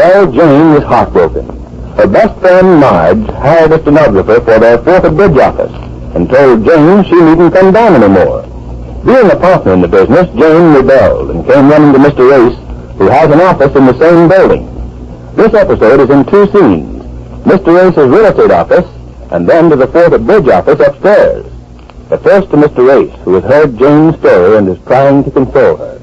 Well, Jane was heartbroken. Her best friend, Marge, hired a stenographer for their 4th and Bridge office and told Jane she needn't come down anymore. Being a partner in the business, Jane rebelled and came running to Mr. Ace, who has an office in the same building. This episode is in 2 scenes: Mr. Ace's real estate office, and then to the 4th and Bridge office upstairs. But first to Mr. Ace, who has heard Jane's story and is trying to console her.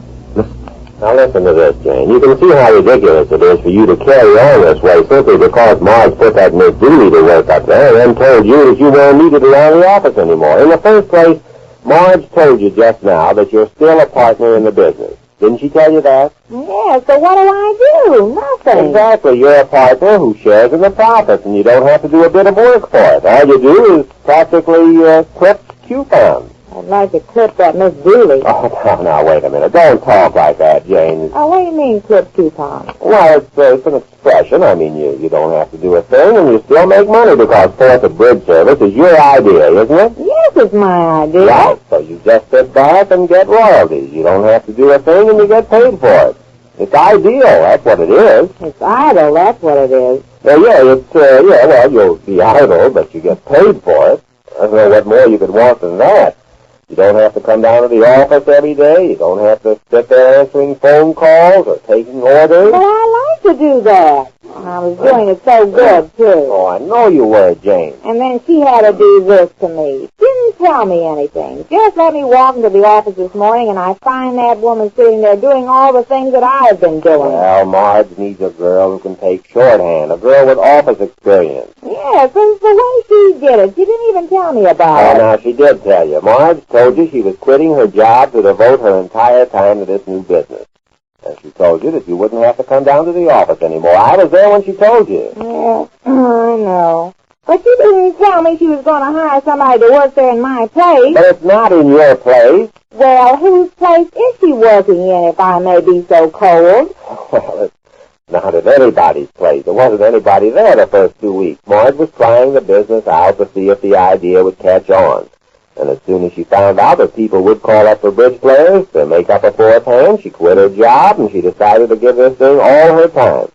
Now listen to this, Jane. You can see how ridiculous it is for you to carry on this way simply because Marge put that Miss Dooley to work up there and then told you that you weren't needed around the office anymore. In the first place, Marge told you just now that you're still a partner in the business. Didn't she tell you that? Yeah, so what do I do? Nothing. Exactly. You're a partner who shares in the profits, and you don't have to do a bit of work for it. All you do is practically clip coupons. I'd like to clip that Miss Dooley. Oh, now, wait a minute. Don't talk like that, Jane. Oh, what do you mean, clip coupons? Well, it's an expression. I mean, you don't have to do a thing, and you still make money because 4th and Bridge service is your idea, isn't it? Yes, it's my idea. Right, so you just sit back and get royalties. You don't have to do a thing, and you get paid for it. It's ideal, that's what it is. It's idle, that's what it is. Well, you'll be idle, but you get paid for it. I don't know what more you could want than that. You don't have to come down to the office every day. You don't have to sit there answering phone calls or taking orders. But I like to do that. I was doing it so good, too. Oh, I know you were, Jane. And then she had to do this to me. Didn't tell me anything. Just let me walk into the office this morning, and I find that woman sitting there doing all the things that I've been doing. Well, Marge needs a girl who can take shorthand, a girl with office experience. Yes, but the way she did it, she didn't even tell me about it. Oh, now, she did tell you. Marge told you she was quitting her job to devote her entire time to this new business. And she told you that you wouldn't have to come down to the office anymore. I was there when she told you. Yeah, I know. But she didn't tell me she was going to hire somebody to work there in my place. But it's not in your place. Well, whose place is she working in, if I may be so cold? Well, it's not in anybody's place. There wasn't anybody there the first 2 weeks. Marge was trying the business out to see if the idea would catch on. And as soon as she found out that people would call up for bridge players to make up a 4th hand, she quit her job and she decided to give this thing all her time.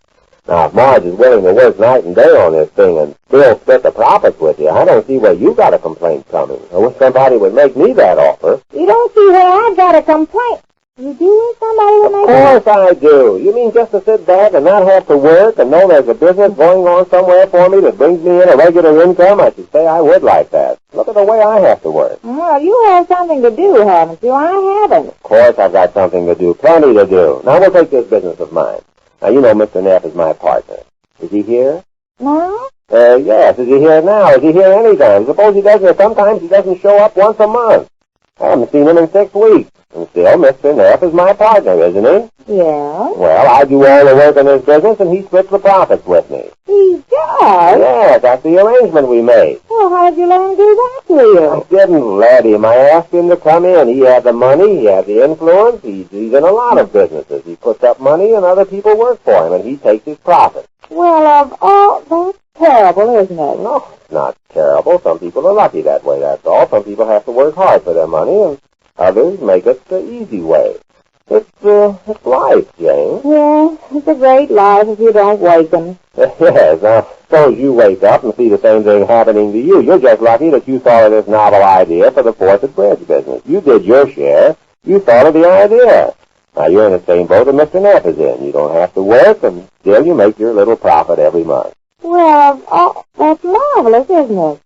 Now, if Marge is willing to work night and day on this thing and still split the profits with you, I don't see where you got a complaint coming. I wish somebody would make me that offer. You don't see where I've got a complaint. You do wish somebody would make that? Of course I do. You mean just to sit back and not have to work and know there's a business going on somewhere for me that brings me in a regular income? I should say I would like that. Look at the way I have to work. Well, you have something to do, haven't you? I haven't. Of course I've got something to do. Plenty to do. Now we'll take this business of mine. Now, you know Mr. Neff is my partner. Is he here? No? Yes. Is he here now? Is he here anytime? Suppose he doesn't. Sometimes he doesn't show up once a month. I haven't seen him in 6 weeks. And still, Mr. Neff is my partner, isn't he? Yeah. Well, I do all the work in this business, and he splits the profits with me. He does? Yes, that's the arrangement we made. Well, how did you let him do that to you? I didn't let him. I asked him to come in. He had the money. He had the influence. He's in a lot of businesses. He puts up money, and other people work for him, and he takes his profits. Well, of all... That's terrible, isn't it? No, it's not terrible. Some people are lucky that way, that's all. Some people have to work hard for their money, and others make it the easy way. It's life, Jane. Yeah, it's a great life if you don't waken. Yes, now, suppose you wake up and see the same thing happening to you. You're just lucky that you thought of this novel idea for the 4th and Bridge business. You did your share. You thought of the idea. Now, you're in the same boat that Mr. Neff is in. You don't have to work, and still you make your little profit every month. Well, that's marvelous, isn't it?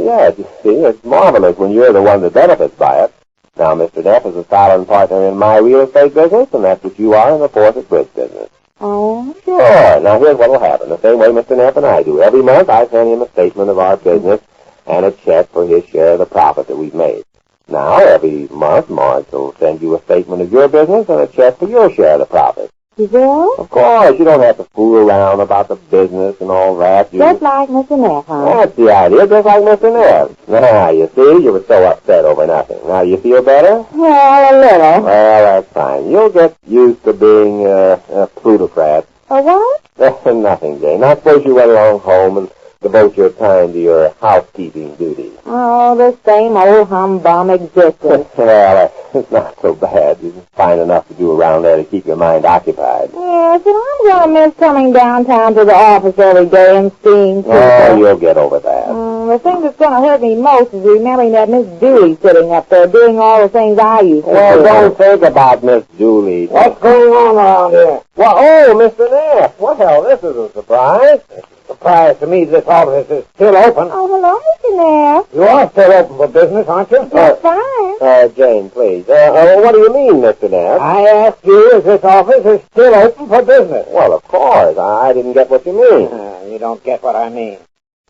Yes, you see, it's marvelous when you're the one that benefits by it. Now, Mr. Neff is a silent partner in my real estate business, and that's what you are in the 4th and Bridge business. Oh? Sure. Now, here's what will happen. The same way Mr. Neff and I do. Every month, I send him a statement of our business and a check for his share of the profit that we've made. Now, every month, Marge will send you a statement of your business and a check for your share of the profit. You will? Of course. You don't have to fool around about the business and all that. Just like Mr. Neff, huh? That's the idea, just like Mr. Neff. Now, you see, you were so upset over nothing. Now, you feel better? Well, a little. Well, that's fine. You'll get used to being a plutocrat. A what? Nothing, Jane. Now, suppose you went along home and devote your time to your housekeeping duties? Oh, the same old humbum existence. Well, it's not so bad. You just find enough to do around there to keep your mind occupied. Yes, and I'm going to miss coming downtown to the office every day and seeing people. Oh, you'll get over that. The thing that's going to hurt me most is remembering that Miss Dooley sitting up there doing all the things I used to do. Well, don't think about Miss Dooley. What's going on around here? Well, oh, Mr. Neff. Well, this is a surprise. Surprise to me this office is still open. Oh, hello, Mr. Neff. You are still open for business, aren't you? That's fine. Jane, please. What do you mean, Mr. Neff? I asked you if this office is still open for business. Well, of course. I didn't get what you mean. You don't get what I mean.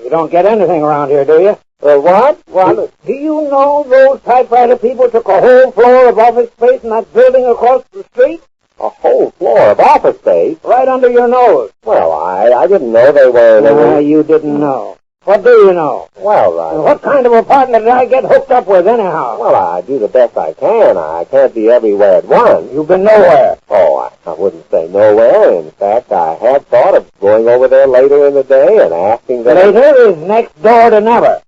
You don't get anything around here, do you? What? Do you know those typewriter people took a whole floor of office space in that building across the street? A whole floor of office space? Right under your nose. Well, I didn't know they were... You didn't know. What do you know? Well, what kind of a partner did I get hooked up with, anyhow? Well, I do the best I can. I can't be everywhere at once. You've been nowhere. Oh, I wouldn't say nowhere. In fact, I had thought of going over there later in the day and asking them... Later is next door to never.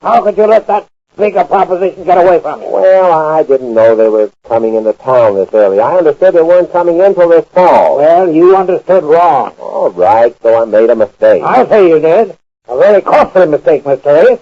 How could you let that big a proposition get away from you? Well, I didn't know they were coming into town this early. I understood they weren't coming in till this fall. Well, you understood wrong. All right, so I made a mistake. I'll say you did. A very costly mistake, Mr. Ace.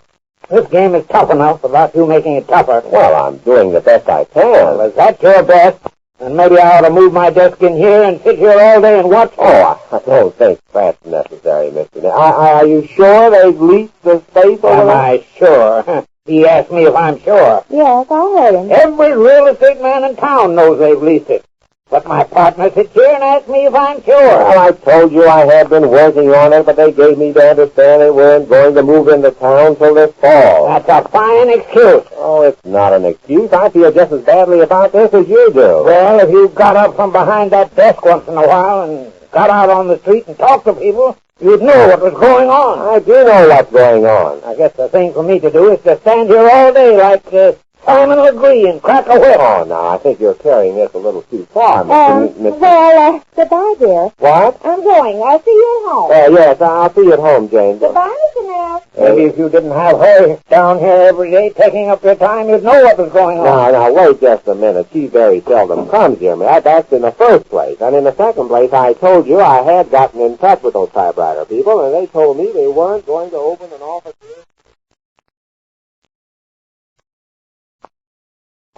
This game is tough enough without you making it tougher. Well, I'm doing the best I can. Well, is that your best? And maybe I ought to move my desk in here and sit here all day and watch. Oh, I don't think that's necessary, Mr. Neff. Are you sure they've leased the space over there? Am I sure? He asked me if I'm sure. Yes, I heard him. Every real estate man in town knows they've leased it. But my partner sits here and asks me if I'm sure. Well, I told you I had been working on it, but they gave me to understand they weren't going to move into town till this fall. That's a fine excuse. Oh, it's not an excuse. I feel just as badly about this as you do. Well, if you got up from behind that desk once in a while and got out on the street and talked to people, you'd know what was going on. I do know what's going on. I guess the thing for me to do is to stand here all day like Simon Legree and crack a whip. Oh, now, I think you're carrying this a little too far, Mr. Well, goodbye, dear. What? I'm going. I'll see you at home. Yes, I'll see you at home, Jane. Goodbye, Mr. Neff. Maybe if you didn't have her down here every day taking up your time, you'd know what was going on. Now, wait just a minute. She very seldom comes here. That's in the first place. And in the second place, I told you I had gotten in touch with those typewriter people, and they told me they weren't going to open an office here.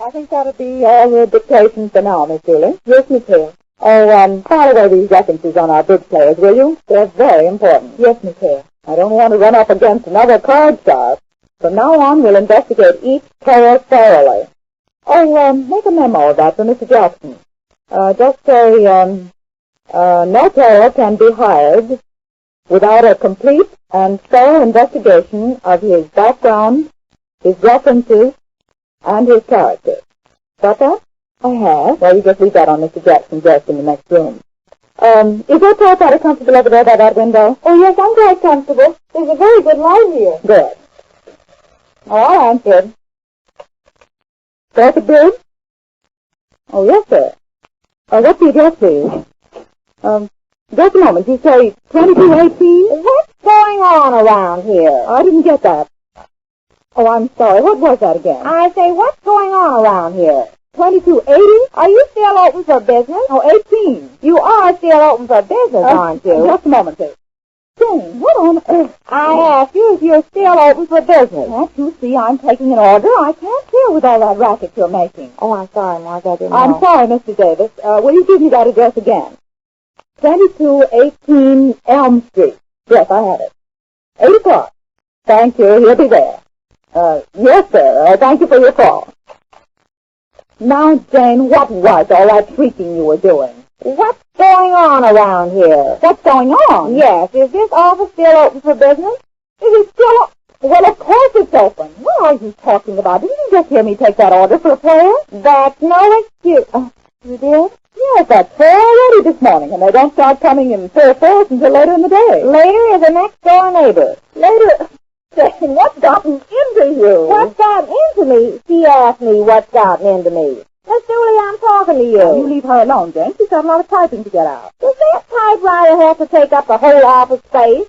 I think that'll be all the dictation for now, Miss Dooley. Yes, Miss Hale. Oh, file away these references on our bridge players, will you? They're very important. Yes, Miss Hale. I don't want to run up against another card sharp. From now on, we'll investigate each player thoroughly. Oh, make a memo of that for Mr. Jackson. Just say, no player can be hired without a complete and thorough investigation of his background, his references, and his character. Got that? I have. Well, you just leave that on Mr. Jackson's desk in the next room. Is your typewriter comfortable over there by that window? Oh, yes, I'm quite comfortable. There's a very good light here. Good. I'll answer. Start the bridge? Oh, yes, sir. What's the address, please? Just a moment. You say 2218? What's going on around here? I didn't get that. Oh, I'm sorry. What was that again? I say, what's going on around here? 2280? Are you still open for business? Oh, 18. You are still open for business, aren't you? Just a moment, please. Jane, what on earth? I asked you if you're still open for business. Can't you see I'm taking an order? I can't hear with all that racket you're making. Oh, I'm sorry, Marge. I didn't know. I'm sorry, Mr. Davis. Will you give me that address again? 2218 Elm Street. Yes, I have it. 8 o'clock. Thank you. He'll be there. Yes, sir. Thank you for your call. Now, Jane, what was all that shrieking you were doing? What's going on around here? What's going on? Yes. Is this office still open for business? Is it still Well, of course it's open. What are you talking about? Didn't you just hear me take that order for a player? That's no excuse. You did? Yes, that's fair already this morning, and they don't start coming in full force until later in the day. Later is a next-door neighbor. Later... Jane, what's gotten into you? What's gotten into me? She asked me what's gotten into me. Miss Dooley, I'm talking to you. Now, you leave her alone, Jane. She's got a lot of typing to get out. Does that typewriter have to take up the whole office space?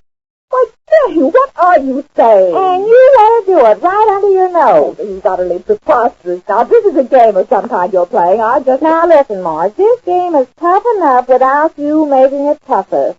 Why, Jane, what are you saying? And you let her do it right under your nose. This is utterly preposterous. Now, this is a game of some kind you're playing. Now, listen, Marge, this game is tough enough without you making it tougher.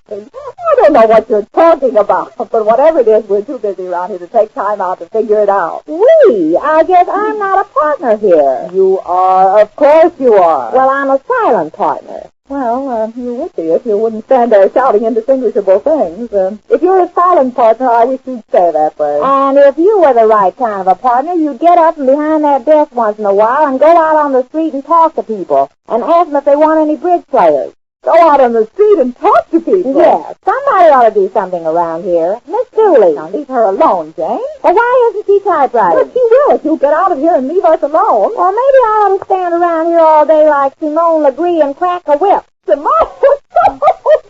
Jane, I don't know what you're talking about, but whatever it is, we're too busy around here to take time out to figure it out. I guess I'm not a partner here. You are. Of course you are. Well, I'm a silent partner. Well, you would be if you wouldn't stand there shouting indistinguishable things. If you're a silent partner, I wish you'd stay that way. And if you were the right kind of a partner, you'd get up from behind that desk once in a while and go out on the street and talk to people and ask them if they want any bridge players. Go out on the street and talk to people? Yes, somebody ought to do something around here. Miss Dooley. Now, leave her alone, Jane. Well, why isn't she typewriting? But she will if you get out of here and leave us alone. Well, maybe I ought to stand around here all day like Simone Legree and crack a whip. Simone!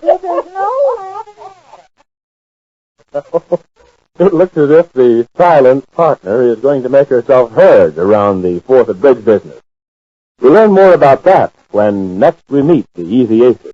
This is no... It looks as if the silent partner is going to make herself heard around the Fourth of Bridge business. We'll learn more about that when next we meet the Easy Aces.